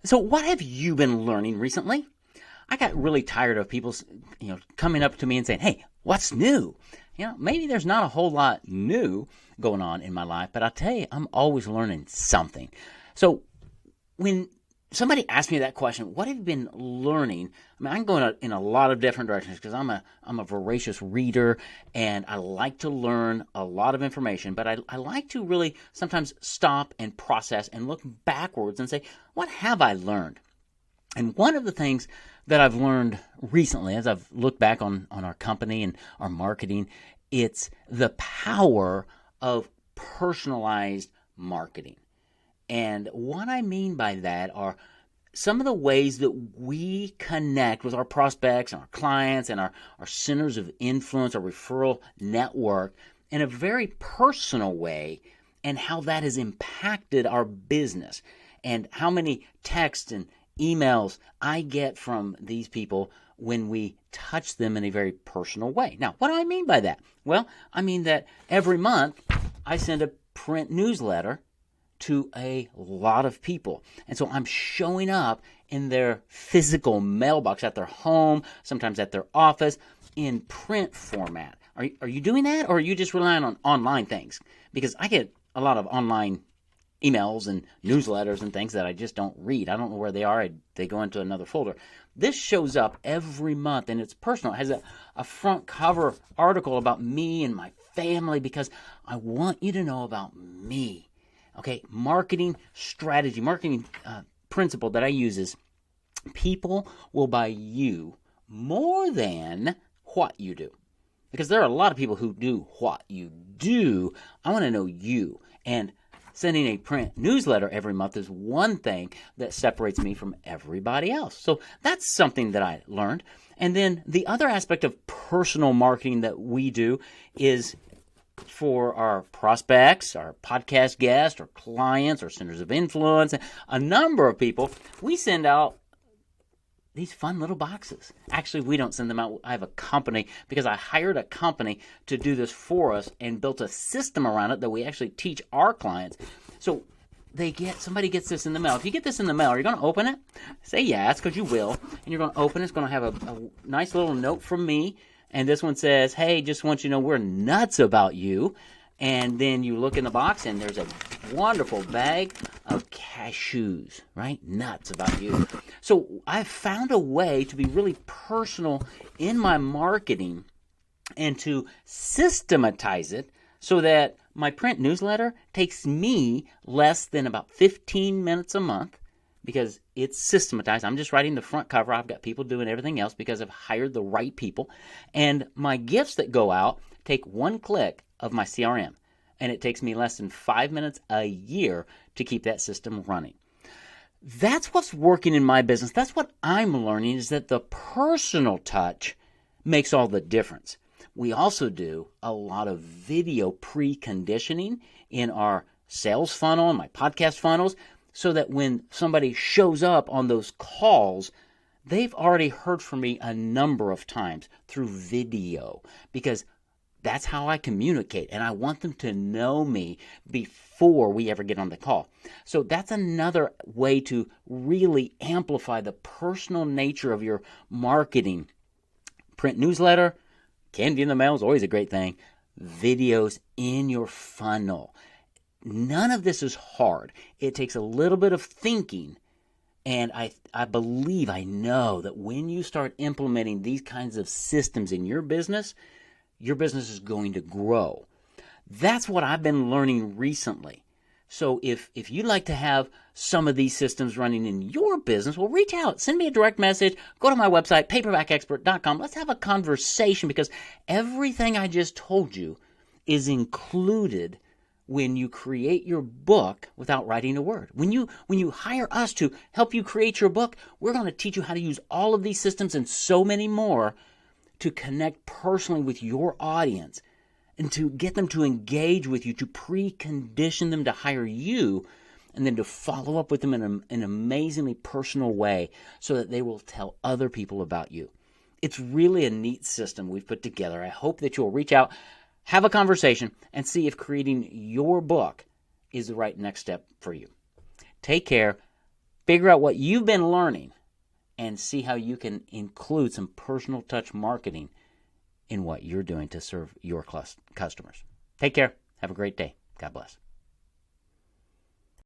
So what have you been learning recently? I got really tired of people, coming up to me and saying, "Hey, what's new?" Maybe there's not a whole lot new going on in my life, but I'll tell you, I'm always learning something. So when somebody asks me that question, what have you been learning? I can go in a lot of different directions because I'm a voracious reader and I like to learn a lot of information, but I like to really sometimes stop and process and look backwards and say, what have I learned? And one of the things that I've learned recently as I've looked back on our company and our marketing, it's the power of personalized marketing. And what I mean by that are some of the ways that we connect with our prospects and our clients and our centers of influence, our referral network in a very personal way, and how that has impacted our business and how many texts and emails I get from these people when we touch them in a very personal way. Now, what do I mean by that? Well, I mean that every month I send a print newsletter to a lot of people. And so I'm showing up in their physical mailbox at their home, sometimes at their office, in print format. Are you doing that, or are you just relying on online things? Because I get a lot of online emails and newsletters and things that I just don't read. I don't know where they are. They go into another folder. This shows up every month, and it's personal. It has a front cover article about me and my family because I want you to know about me. Okay, marketing strategy, marketing principle that I use is people will buy you more than what you do. Because there are a lot of people who do what you do. I want to know you. And sending a print newsletter every month is one thing that separates me from everybody else. So that's something that I learned. And then the other aspect of personal marketing that we do is for our prospects, our podcast guests, our clients, our centers of influence, a number of people, we send out these fun little boxes. Actually, we don't send them out. I have a company because I hired a company to do this for us and built a system around it that we actually teach our clients. So somebody gets this in the mail. If you get this in the mail, are you going to open it? Say yes, because you will. And you're going to open it. It's going to have a nice little note from me. And this one says, "Hey, just want you to know we're nuts about you." And then you look in the box and there's a wonderful bag of cashews, right? Nuts about you. So I've found a way to be really personal in my marketing and to systematize it so that my print newsletter takes me less than about 15 minutes a month because it's systematized. I'm just writing the front cover. I've got people doing everything else because I've hired the right people. And my gifts that go out take one click of my CRM. And it takes me less than 5 minutes a year to keep that system running. That's what's working in my business. That's what I'm learning, is that the personal touch makes all the difference. We also do a lot of video preconditioning in our sales funnel and my podcast funnels so that when somebody shows up on those calls, they've already heard from me a number of times through video because that's how I communicate, and I want them to know me before we ever get on the call. So that's another way to really amplify the personal nature of your marketing. Print newsletter, candy in the mail is always a great thing. Videos in your funnel. None of this is hard. It takes a little bit of thinking, and I know that when you start implementing these kinds of systems in your business is going to grow. That's what I've been learning recently. So if you'd like to have some of these systems running in your business, well, reach out. Send me a direct message. Go to my website, paperbackexpert.com. Let's have a conversation because everything I just told you is included when you create your book without writing a word. When you hire us to help you create your book, we're going to teach you how to use all of these systems and so many more to connect personally with your audience and to get them to engage with you, to precondition them to hire you, and then to follow up with them in an amazingly personal way so that they will tell other people about you. It's really a neat system we've put together. I hope that you'll reach out, have a conversation, and see if creating your book is the right next step for you. Take care. Figure out what you've been learning and see how you can include some personal touch marketing in what you're doing to serve your customers. Take care. Have a great day. God bless.